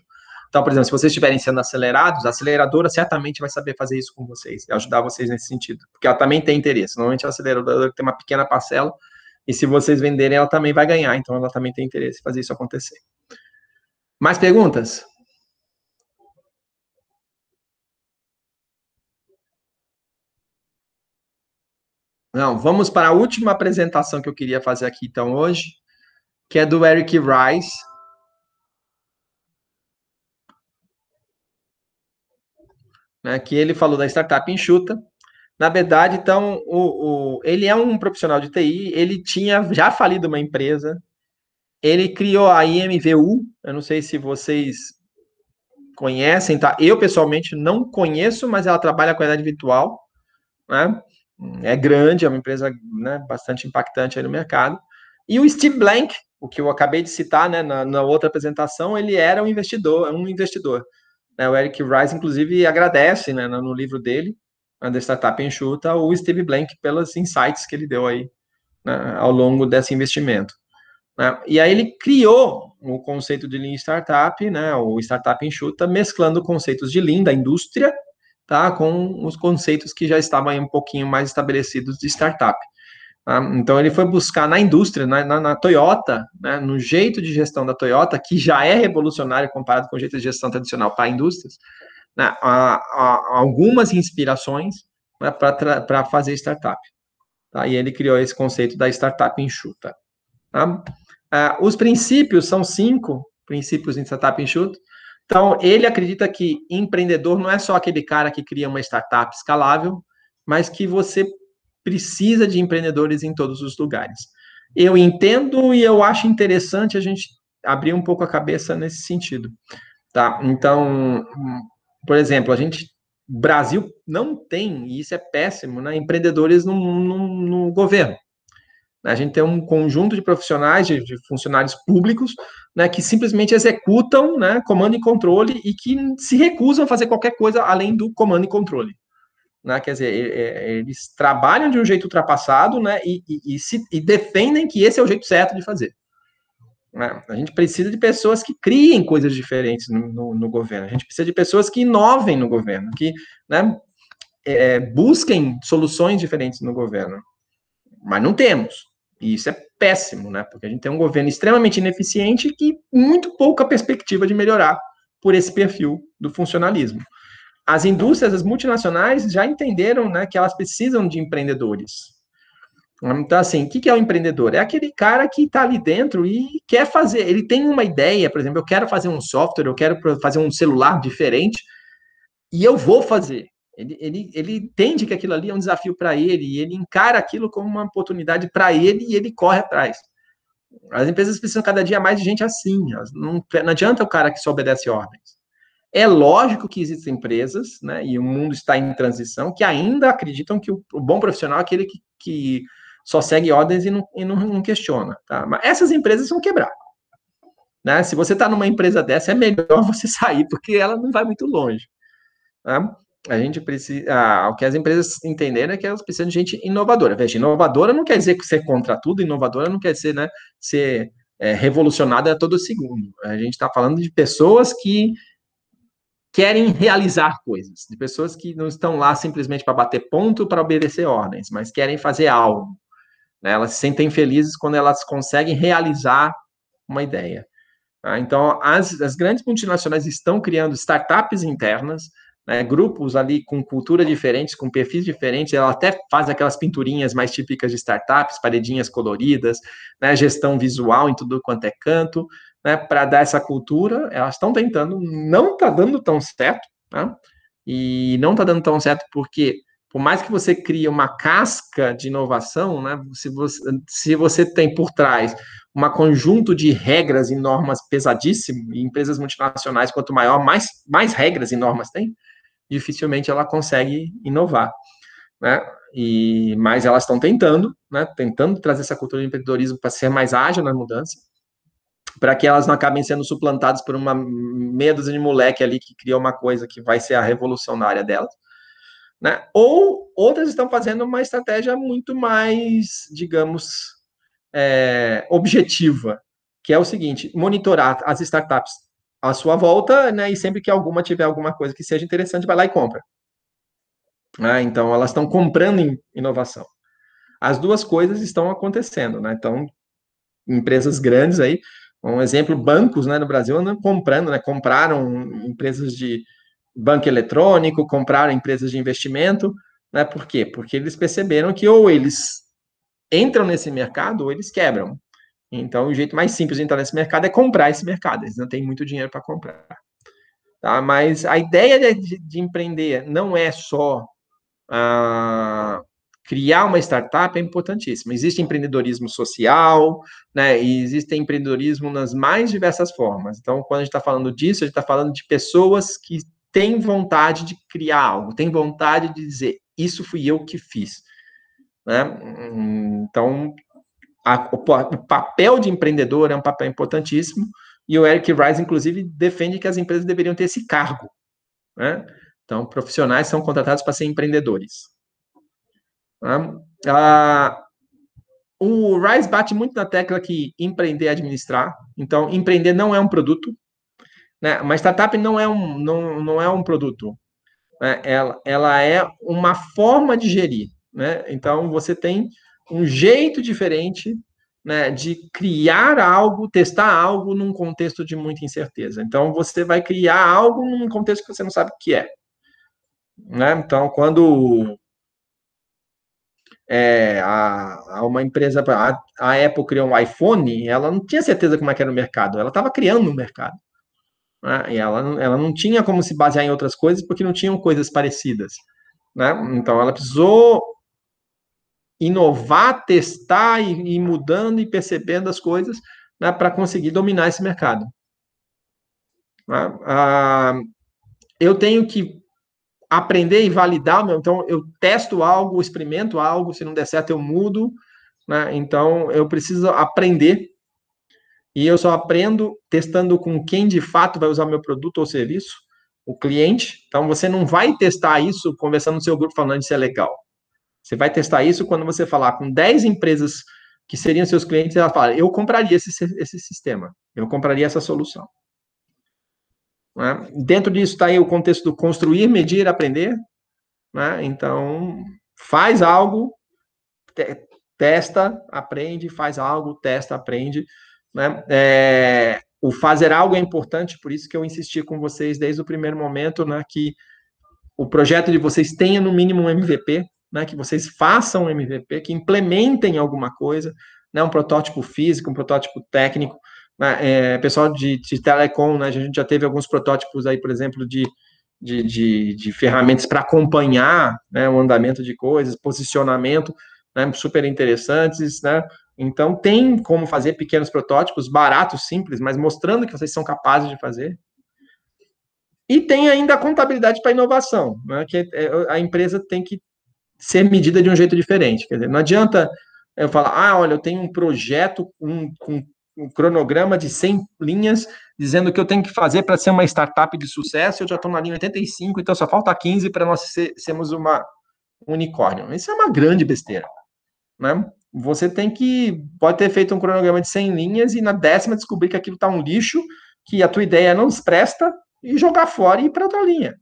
Então, por exemplo, se vocês estiverem sendo acelerados, a aceleradora certamente vai saber fazer isso com vocês, ajudar vocês nesse sentido, porque ela também tem interesse. Normalmente a aceleradora tem uma pequena parcela, e se vocês venderem, ela também vai ganhar, então ela também tem interesse em fazer isso acontecer. Mais perguntas? Não, vamos para a última apresentação que eu queria fazer aqui, então, hoje, que é do Eric Rice, né, que ele falou da startup enxuta. Na verdade, então, ele é um profissional de TI, ele tinha já falido uma empresa, ele criou a IMVU, eu não sei se vocês conhecem, tá? Eu, pessoalmente, não conheço, mas ela trabalha com a realidade virtual, né? É grande, é uma empresa, né, bastante impactante aí no mercado. E o Steve Blank, o que eu acabei de citar, né, na outra apresentação, ele era um investidor. Né? O Eric Rice, inclusive, agradece, né, no livro dele, da Startup Enxuta, o Steve Blank pelos insights que ele deu aí, né, ao longo desse investimento. Né? E aí ele criou o conceito de Lean Startup, né, o Startup Enxuta, mesclando conceitos de Lean da indústria, tá, com os conceitos que já estavam aí um pouquinho mais estabelecidos de startup. Tá? Então ele foi buscar na indústria, na Toyota, né, no jeito de gestão da Toyota, que já é revolucionário comparado com o jeito de gestão tradicional para indústrias, né, algumas inspirações, né, para fazer startup. tá? E ele criou esse conceito da startup enxuta. Tá? Os princípios são 5 princípios em startup enxuta. Então, ele acredita que empreendedor não é só aquele cara que cria uma startup escalável, mas que você precisa de empreendedores em todos os lugares. Eu entendo e eu acho interessante a gente abrir um pouco a cabeça nesse sentido, tá? Então, por exemplo, Brasil não tem, e isso é péssimo, né, empreendedores no governo. A gente tem um conjunto de profissionais, de funcionários públicos, né, que simplesmente executam, né, comando e controle e que se recusam a fazer qualquer coisa além do comando e controle. Né? Quer dizer, eles trabalham de um jeito ultrapassado, né, e defendem que esse é o jeito certo de fazer. Né? A gente precisa de pessoas que criem coisas diferentes no governo. A gente precisa de pessoas que inovem no governo, que, né, busquem soluções diferentes no governo. Mas não temos. E isso é péssimo, né? Porque a gente tem um governo extremamente ineficiente e muito pouca perspectiva de melhorar por esse perfil do funcionalismo. As indústrias, as multinacionais, já entenderam, né, que elas precisam de empreendedores. Então, assim, o que é o empreendedor? É aquele cara que está ali dentro e quer fazer. Ele tem uma ideia, por exemplo, eu quero fazer um software, eu quero fazer um celular diferente e eu vou fazer. Ele entende que aquilo ali é um desafio para ele, e ele encara aquilo como uma oportunidade para ele e ele corre atrás. As empresas precisam cada dia mais de gente assim. Não adianta o cara que só obedece ordens. É lógico que existem empresas, né, e o mundo está em transição, que ainda acreditam que o bom profissional é aquele que só segue ordens e não questiona. Tá? Mas essas empresas vão quebrar. Né? Se você está numa empresa dessa, é melhor você sair, porque ela não vai muito longe. Tá? A gente precisa. O que as empresas entenderam é que elas precisam de gente inovadora. Veja, inovadora não quer dizer que ser contra tudo, inovadora não quer dizer, né, ser revolucionária a todo segundo. A gente está falando de pessoas que querem realizar coisas, de pessoas que não estão lá simplesmente para bater ponto, para obedecer ordens, mas querem fazer algo. Né? Elas se sentem felizes quando elas conseguem realizar uma ideia. Tá? Então, as grandes multinacionais estão criando startups internas, né, grupos ali com cultura diferentes, com perfis diferentes, ela até faz aquelas pinturinhas mais típicas de startups, paredinhas coloridas, né, gestão visual em tudo quanto é canto, né, para dar essa cultura, elas estão tentando, não está dando tão certo, tá? E não está dando tão certo porque, por mais que você crie uma casca de inovação, né, se você tem por trás um conjunto de regras e normas pesadíssimo, e empresas multinacionais, quanto maior, mais regras e normas tem, dificilmente ela consegue inovar, né? Mas elas estão tentando, né? Tentando trazer essa cultura de empreendedorismo para ser mais ágil na mudança, para que elas não acabem sendo suplantadas por uma meia dúzia de moleque ali que cria uma coisa que vai ser a revolucionária delas, né? Ou outras estão fazendo uma estratégia muito mais, digamos, objetiva, que é o seguinte: monitorar as startups à sua volta, né? E sempre que alguma tiver alguma coisa que seja interessante, vai lá e compra. Então, elas estão comprando inovação. As duas coisas estão acontecendo, né? Então, empresas grandes aí, um exemplo, bancos, né, no Brasil andam comprando, né? Compraram empresas de banco eletrônico, compraram empresas de investimento, né? Por quê? Porque eles perceberam que ou eles entram nesse mercado ou eles quebram. Então, o jeito mais simples de entrar nesse mercado é comprar esse mercado. Eles não têm muito dinheiro para comprar. Tá? Mas a ideia de empreender não é só criar uma startup, é importantíssimo. Existe empreendedorismo social, né? E existe empreendedorismo nas mais diversas formas. Então, quando a gente está falando disso, a gente está falando de pessoas que têm vontade de criar algo, têm vontade de dizer, isso fui eu que fiz. Né? Então, o papel de empreendedor é um papel importantíssimo, e o Eric Rice, inclusive, defende que as empresas deveriam ter esse cargo. Né? Então, profissionais são contratados para ser empreendedores. O Rice bate muito na tecla que empreender é administrar. Então, empreender não é um produto. Né? Uma startup não é um produto. Né? Ela é uma forma de gerir. Né? Então, você tem um jeito diferente, né, de criar algo, testar algo num contexto de muita incerteza. Então, você vai criar algo num contexto que você não sabe o que é. Né? Então, quando a uma empresa, a Apple criou um iPhone, ela não tinha certeza como é que era o mercado, ela estava criando um mercado, né? E ela não tinha como se basear em outras coisas porque não tinham coisas parecidas, né? Então ela precisou inovar, testar e ir mudando e percebendo as coisas, né, para conseguir dominar esse mercado. Né? Eu tenho que aprender e validar, então eu testo algo, experimento algo, se não der certo eu mudo, né? Então eu preciso aprender e eu só aprendo testando com quem de fato vai usar o meu produto ou serviço, o cliente. Então você não vai testar isso conversando no seu grupo falando isso é legal. Você vai testar isso quando você falar com 10 empresas que seriam seus clientes, ela fala, eu compraria esse sistema, eu compraria essa solução. Né? Dentro disso está aí o contexto do construir, medir, aprender. Né? Então, faz algo, testa, aprende, faz algo, testa, aprende. Né? O fazer algo é importante, por isso que eu insisti com vocês desde o primeiro momento, né, que o projeto de vocês tenha no mínimo um MVP, né, que vocês façam um MVP, que implementem alguma coisa, né, um protótipo físico, um protótipo técnico. Né, pessoal de telecom, né, a gente já teve alguns protótipos aí, por exemplo, de ferramentas para acompanhar, né, o andamento de coisas, posicionamento, né, super interessantes, né? Então, tem como fazer pequenos protótipos, baratos, simples, mas mostrando que vocês são capazes de fazer. E tem ainda a contabilidade para inovação, né, que a empresa tem que ser medida de um jeito diferente. Quer dizer, não adianta eu falar, olha, eu tenho um projeto com um cronograma de 100 linhas, dizendo o que eu tenho que fazer para ser uma startup de sucesso, eu já estou na linha 85, então só falta 15 para nós sermos um unicórnio. Isso é uma grande besteira. Né? Você pode ter feito um cronograma de 100 linhas e na 10ª descobrir que aquilo está um lixo, que a tua ideia não se presta, e jogar fora e ir para outra linha.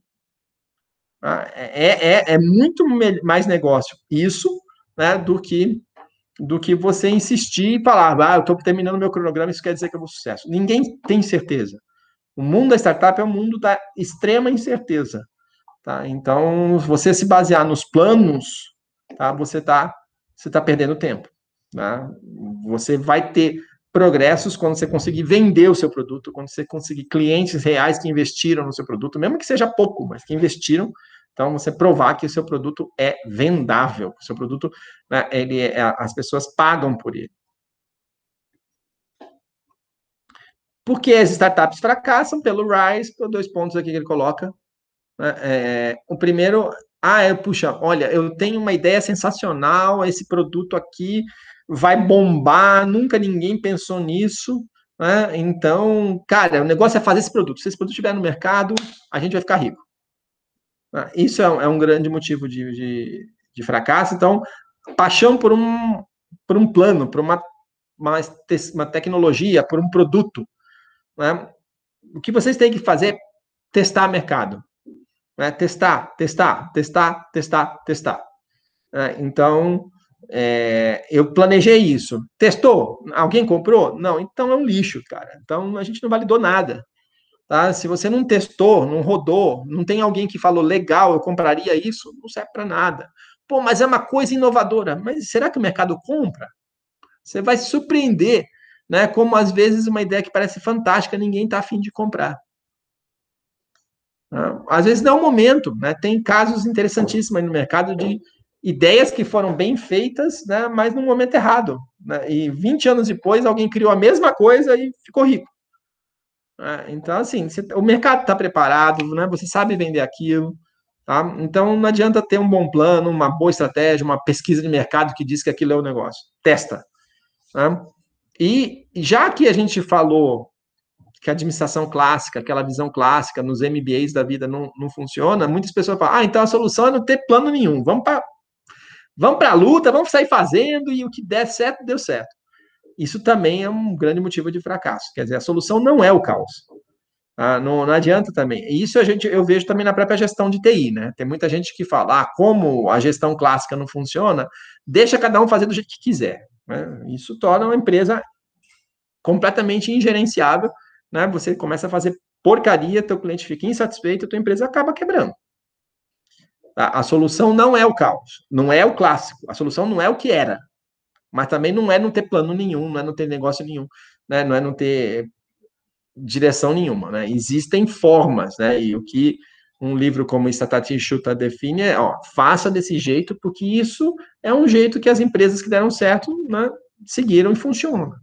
É muito mais negócio isso, né, do que você insistir e falar, eu estou terminando meu cronograma, isso quer dizer que eu vou sucesso. Ninguém tem certeza. O mundo da startup é um mundo da extrema incerteza. Tá? Então, se você se basear nos planos, tá, você tá perdendo tempo. Tá? Você vai ter progressos quando você conseguir vender o seu produto, quando você conseguir clientes reais que investiram no seu produto, mesmo que seja pouco, mas que investiram. Então, você provar que o seu produto é vendável, que o seu produto, né, as pessoas pagam por ele. Porque as startups fracassam pelo RISE, por 2 pontos aqui que ele coloca. O primeiro, puxa, olha, eu tenho uma ideia sensacional, esse produto aqui vai bombar, nunca ninguém pensou nisso, né? Então, cara, o negócio é fazer esse produto. Se esse produto estiver no mercado, a gente vai ficar rico. Isso é um grande motivo de fracasso. Então, paixão por um plano, por uma tecnologia, por um produto. Né? O que vocês têm que fazer é testar mercado. Né? Testar. Então, eu planejei isso. Testou? Alguém comprou? Não, então é um lixo, cara. Então a gente não validou nada. Tá? Se você não testou, não rodou, não tem alguém que falou legal, eu compraria isso, não serve para nada. Pô, mas é uma coisa inovadora. Mas será que o mercado compra? Você vai se surpreender, né? Como às vezes uma ideia que parece fantástica, ninguém está afim de comprar. Às vezes não é o momento, né? Tem casos interessantíssimos no mercado de ideias que foram bem feitas, né? Mas no momento errado. Né? E 20 anos depois, alguém criou a mesma coisa e ficou rico. Então, assim, o mercado está preparado, né? Você sabe vender aquilo. Tá? Então, não adianta ter um bom plano, uma boa estratégia, uma pesquisa de mercado que diz que aquilo é o negócio. Testa. Tá? E já que a gente falou que a administração clássica, aquela visão clássica nos MBAs da vida não funciona, muitas pessoas falam, então a solução é não ter plano nenhum, vamos para a luta, vamos sair fazendo e o que der certo, deu certo. Isso também é um grande motivo de fracasso, quer dizer, a solução não é o caos. Não adianta também. Isso eu vejo também na própria gestão de TI, né? Tem muita gente que fala, como a gestão clássica não funciona, deixa cada um fazer do jeito que quiser. Né? Isso torna uma empresa completamente ingerenciável, né? Você começa a fazer porcaria, teu cliente fica insatisfeito, tua empresa acaba quebrando. A solução não é o caos, não é o clássico. A solução não é o que era, mas também não é não ter plano nenhum, não é não ter negócio nenhum, né? Não é não ter direção nenhuma, né? Existem formas, né? E o que um livro como Statati Schuta define é, ó, faça desse jeito, porque isso é um jeito que as empresas que deram certo, né, seguiram e funcionam.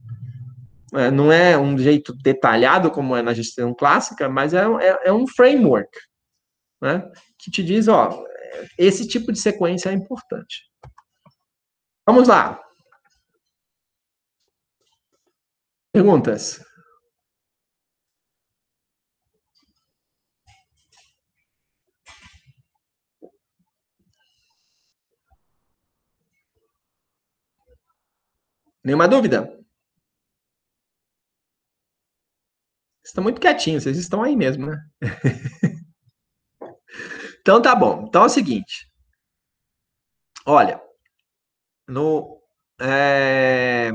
Não é um jeito detalhado como é na gestão clássica, mas é um framework, né, que te diz, ó, esse tipo de sequência é importante. Vamos lá. Perguntas? Nenhuma dúvida? Vocês estão muito quietinhos, vocês estão aí mesmo, né? Então tá bom. Então é o seguinte. Olha, no, é,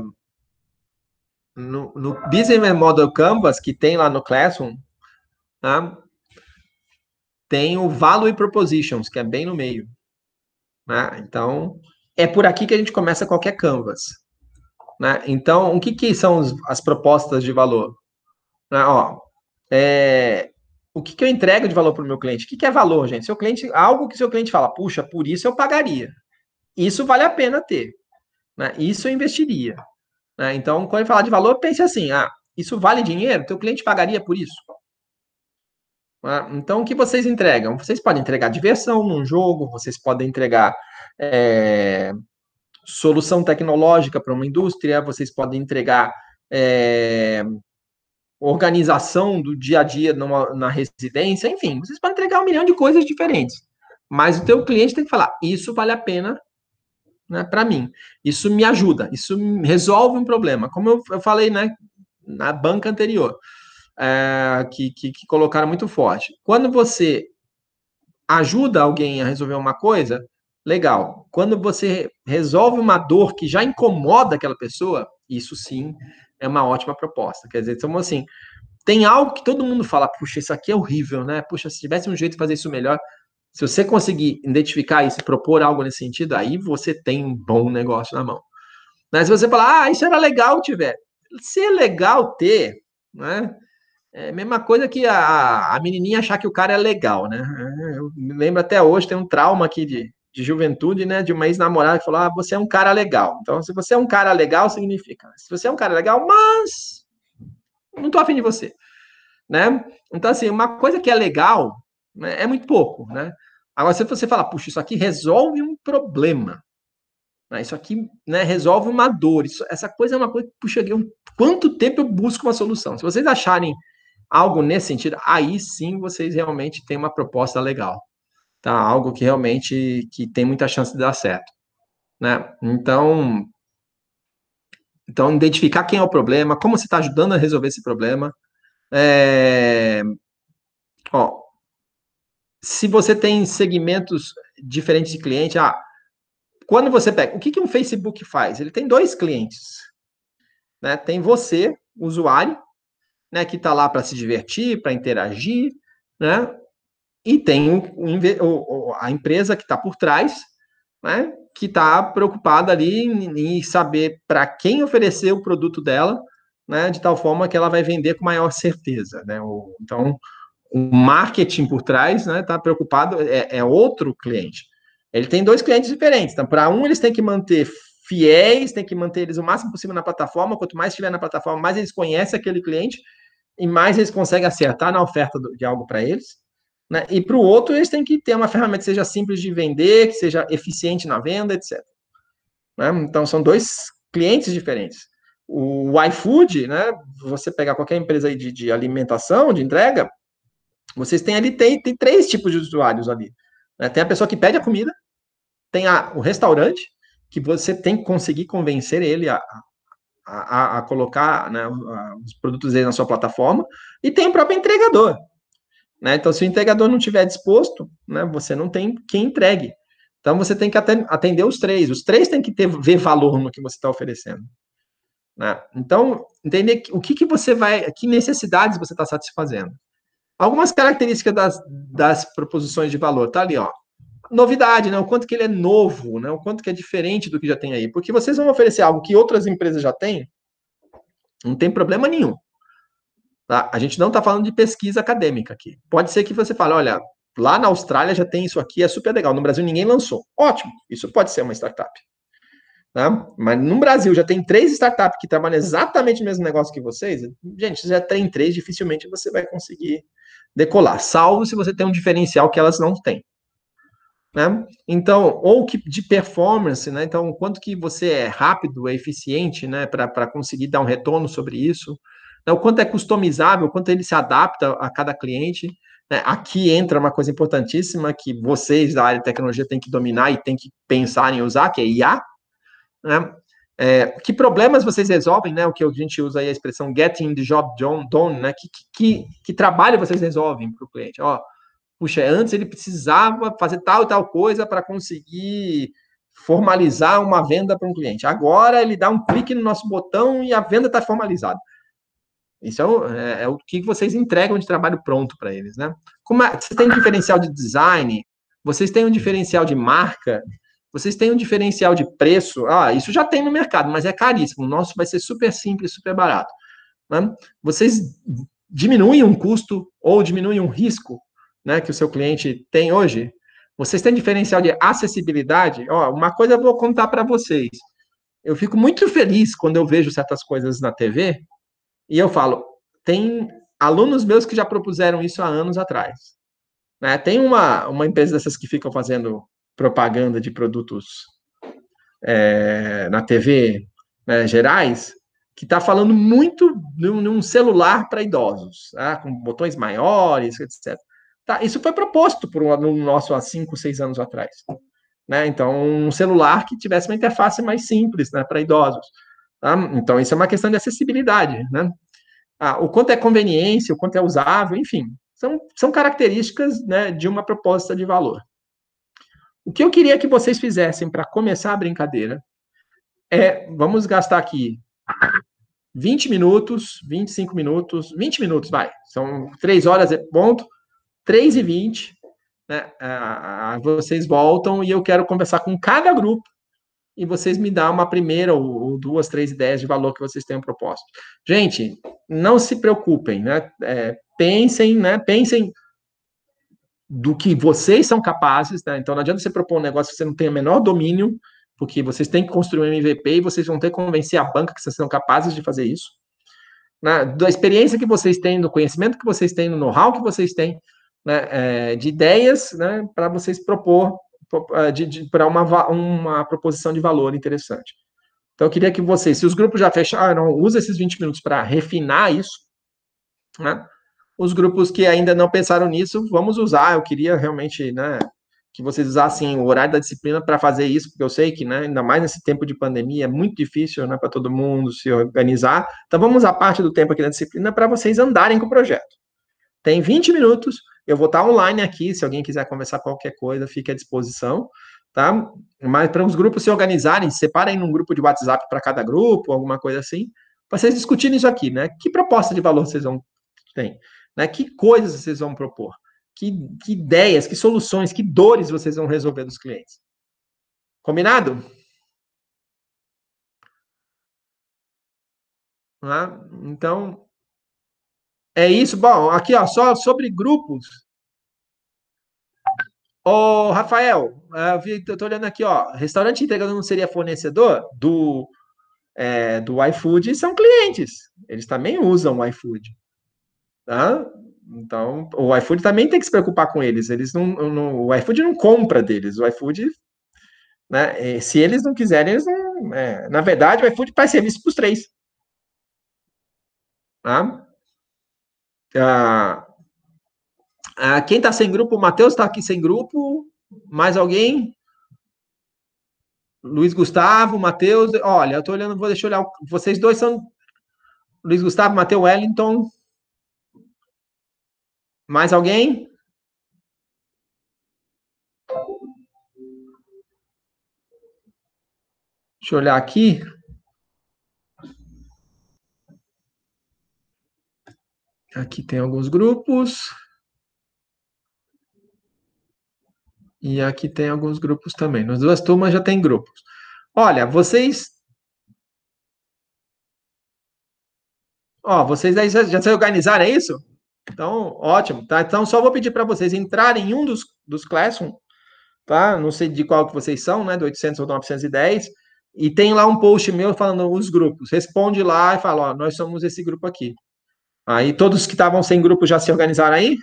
no Business Model Canvas que tem lá no Classroom, tá? Tem o Value Propositions, que é bem no meio, né? Então, é por aqui que a gente começa qualquer Canvas, né? Então, o que, que são as propostas de valor? Né? Ó, o que, que eu entrego de valor para o meu cliente? O que, que é valor, gente? Seu cliente, algo que seu cliente fala, puxa, por isso eu pagaria. Isso vale a pena ter, né? Isso eu investiria. Né? Então, quando ele falar de valor, pense assim, isso vale dinheiro? Teu cliente pagaria por isso? Então, o que vocês entregam? Vocês podem entregar diversão num jogo, vocês podem entregar é, solução tecnológica para uma indústria, vocês podem entregar é, organização do dia a dia na residência, enfim, vocês podem entregar um milhão de coisas diferentes. Mas o teu cliente tem que falar, isso vale a pena, né, para mim. Isso me ajuda, isso resolve um problema. Como eu falei, né, na banca anterior, que colocaram muito forte. Quando você ajuda alguém a resolver uma coisa, legal. Quando você resolve uma dor que já incomoda aquela pessoa, isso sim é uma ótima proposta. Quer dizer, então assim, tem algo que todo mundo fala, puxa, isso aqui é horrível, né? Puxa, se tivesse um jeito de fazer isso melhor, se você conseguir identificar isso e propor algo nesse sentido, aí você tem um bom negócio na mão. Mas se você falar, isso era legal tiver. Se é legal ter, né? É a mesma coisa que a menininha achar que o cara é legal, né? Eu me lembro até hoje, tem um trauma aqui de juventude, né? De uma ex-namorada que falou: você é um cara legal. Então, se você é um cara legal, significa. Se você é um cara legal, mas não tô afim de você, né? Então, assim, uma coisa que é legal, né, é muito pouco, né? Agora, se você falar, puxa, isso aqui resolve um problema, né? Isso aqui, né, resolve uma dor. Essa coisa é uma coisa que, puxa, quanto tempo eu busco uma solução? Se vocês acharem algo nesse sentido, aí sim vocês realmente têm uma proposta legal, tá? Algo que realmente que tem muita chance de dar certo, né? Então identificar quem é o problema, como você está ajudando a resolver esse problema. É... Ó, se você tem segmentos diferentes de cliente, quando você pega, o que que um Facebook faz? Ele tem dois clientes, né? Tem você, usuário, né, que está lá para se divertir, para interagir, né? E tem a empresa que está por trás, né, que está preocupada ali em saber para quem oferecer o produto dela, né, de tal forma que ela vai vender com maior certeza. Né? Então, o marketing por trás está preocupado, é outro cliente. Ele tem dois clientes diferentes. Então, para um, eles têm que manter fiéis, tem que manter eles o máximo possível na plataforma. Quanto mais estiver na plataforma, mais eles conhecem aquele cliente e mais eles conseguem acertar na oferta de algo para eles. Né? E para o outro, eles têm que ter uma ferramenta que seja simples de vender, que seja eficiente na venda, etc. Né? Então, são dois clientes diferentes. O iFood, né? Você pegar qualquer empresa aí de alimentação, de entrega, vocês têm ali tem três tipos de usuários ali. Né? Tem a pessoa que pede a comida, tem o restaurante, que você tem que conseguir convencer ele a colocar, né, os produtos dele na sua plataforma, e tem o próprio entregador. Né? Então, se o entregador não estiver disposto, né, você não tem quem entregue. Então, você tem que atender os três. Os três têm que ver valor no que você está oferecendo. Né? Então, entender o que você vai, que necessidades você está satisfazendo. Algumas características das proposições de valor, tá ali, ó. novidade, né? O quanto que ele é novo, né? O quanto que é diferente do que já tem aí. Porque vocês vão oferecer algo que outras empresas já têm, não tem problema nenhum. Tá? A gente não está falando de pesquisa acadêmica aqui. Pode ser que você fale, olha, lá na Austrália já tem isso aqui, é super legal. No Brasil ninguém lançou. Ótimo, isso pode ser uma startup. Tá? Mas no Brasil já tem 3 startups que trabalham exatamente o mesmo negócio que vocês. Gente, se já tem 3, dificilmente você vai conseguir decolar, salvo se você tem um diferencial que elas não têm. Né? Então, ou que de performance, né? Então, o quanto que você é rápido, é eficiente, né? Para conseguir dar um retorno sobre isso. Né? O quanto é customizável, o quanto ele se adapta a cada cliente. Né? Aqui entra uma coisa importantíssima que vocês da área de tecnologia têm que dominar e têm que pensar em usar, que é IA. Né? Que problemas vocês resolvem, né? O que a gente usa aí a expressão getting the job done, né? Que trabalho vocês resolvem para o cliente? Ó, puxa, antes ele precisava fazer tal e tal coisa para conseguir formalizar uma venda para um cliente. Agora ele dá um clique no nosso botão e a venda está formalizada. Isso é o que vocês entregam de trabalho pronto para eles, né? Vocês têm um diferencial de design, vocês têm um diferencial de marca, vocês têm um diferencial de preço. Ah, isso já tem no mercado, mas é caríssimo. O nosso vai ser super simples, super barato. Né? Vocês diminuem um custo ou diminuem um risco, né, que o seu cliente tem hoje. Vocês têm diferencial de acessibilidade. Ó, uma coisa eu vou contar para vocês. Eu fico muito feliz quando eu vejo certas coisas na TV e eu falo, tem alunos meus que já propuseram isso há anos atrás. Né? Tem uma empresa dessas que ficam fazendo propaganda de produtos na TV, né, gerais, que está falando muito num celular para idosos, tá? Com botões maiores, etc. Tá, isso foi proposto por um aluno nosso há 5, 6 anos atrás. Né? Então, um celular que tivesse uma interface mais simples, né, para idosos. Tá? Então, isso é uma questão de acessibilidade. Né? O quanto é conveniência, o quanto é usável, enfim, são características, né, de uma proposta de valor. O que eu queria que vocês fizessem para começar a brincadeira vamos gastar aqui 20 minutos, 25 minutos, 20 minutos, vai. São 3 horas, ponto, 3h20, né? Vocês voltam e eu quero conversar com cada grupo e vocês me dão uma primeira ou 2, 3 ideias de valor que vocês tenham proposto. Gente, não se preocupem, né? Pensem, né? Pensem do que vocês são capazes, né? Então não adianta você propor um negócio que você não tem o menor domínio, porque vocês têm que construir um MVP e vocês vão ter que convencer a banca que vocês são capazes de fazer isso. Né? Da experiência que vocês têm, do conhecimento que vocês têm, do know-how que vocês têm, né? De ideias, né? Para vocês propor para uma proposição de valor interessante. Então, eu queria que vocês, se os grupos já fecharam, usa esses 20 minutos para refinar isso, né? Os grupos que ainda não pensaram nisso, vamos usar. Eu queria realmente, né, que vocês usassem o horário da disciplina para fazer isso, porque eu sei que, né, ainda mais nesse tempo de pandemia, é muito difícil, né, para todo mundo se organizar. Então, vamos usar parte do tempo aqui da disciplina para vocês andarem com o projeto. Tem 20 minutos, eu vou estar online aqui, se alguém quiser conversar qualquer coisa, fique à disposição, tá? Mas para os grupos se organizarem, separem num grupo de WhatsApp para cada grupo, alguma coisa assim, para vocês discutirem isso aqui, né? Que proposta de valor vocês vão ter, né? Que coisas vocês vão propor? Que ideias, que soluções, que dores vocês vão resolver dos clientes? Combinado? Né? Então, é isso. Bom, aqui, ó, só sobre grupos. Ô, Rafael, eu tô olhando aqui, ó. Restaurante entregando não seria fornecedor do iFood, são clientes. Eles também usam o iFood, tá? Então, o iFood também tem que se preocupar com eles. O iFood não compra deles. O iFood, né? Se eles não quiserem, eles não. Na verdade, o iFood faz serviço para os 3, tá? Ah, quem está sem grupo, o Matheus está aqui sem grupo. Mais alguém? Luiz Gustavo, Matheus. Olha, eu tô olhando, deixa eu olhar. Vocês dois são Luiz Gustavo, Matheus Wellington. Mais alguém? Deixa eu olhar aqui. Aqui tem alguns grupos. E aqui tem alguns grupos também. Nas duas turmas já tem grupos. Olha, vocês aí já se organizaram, é isso? Então, ótimo, tá? Então, só vou pedir para vocês entrarem em um dos Classroom, tá? Não sei de qual que vocês são, né? Do 800 ou do 910. E tem lá um post meu falando os grupos. Responde lá e fala, ó, nós somos esse grupo aqui. Aí, todos que estavam sem grupo já se organizaram aí?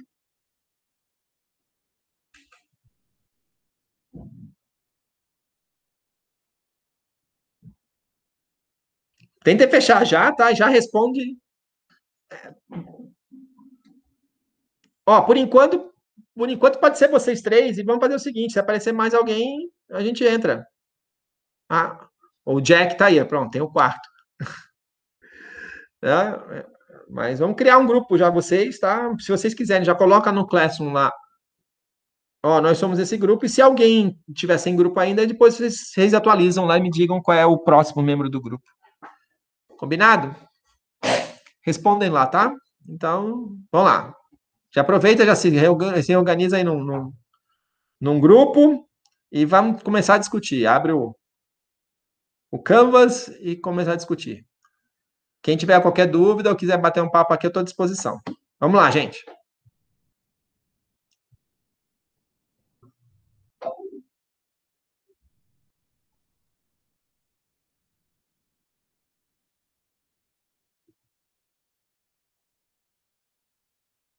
Tenta fechar já, tá? Já responde. Ó, por enquanto pode ser vocês três e vamos fazer o seguinte, se aparecer mais alguém, a gente entra. Ah, o Jack tá aí, pronto, tem o quarto. Né? Mas vamos criar um grupo já vocês, tá? Se vocês quiserem, já coloca no Classroom lá. Ó, nós somos esse grupo e se alguém tiver sem grupo ainda, depois vocês atualizam lá e me digam qual é o próximo membro do grupo. Combinado? Respondem lá, tá? Então, vamos lá. Já aproveita, já se organiza aí num grupo e vamos começar a discutir. Abre o Canvas e começar a discutir. Quem tiver qualquer dúvida ou quiser bater um papo aqui, eu estou à disposição. Vamos lá, gente.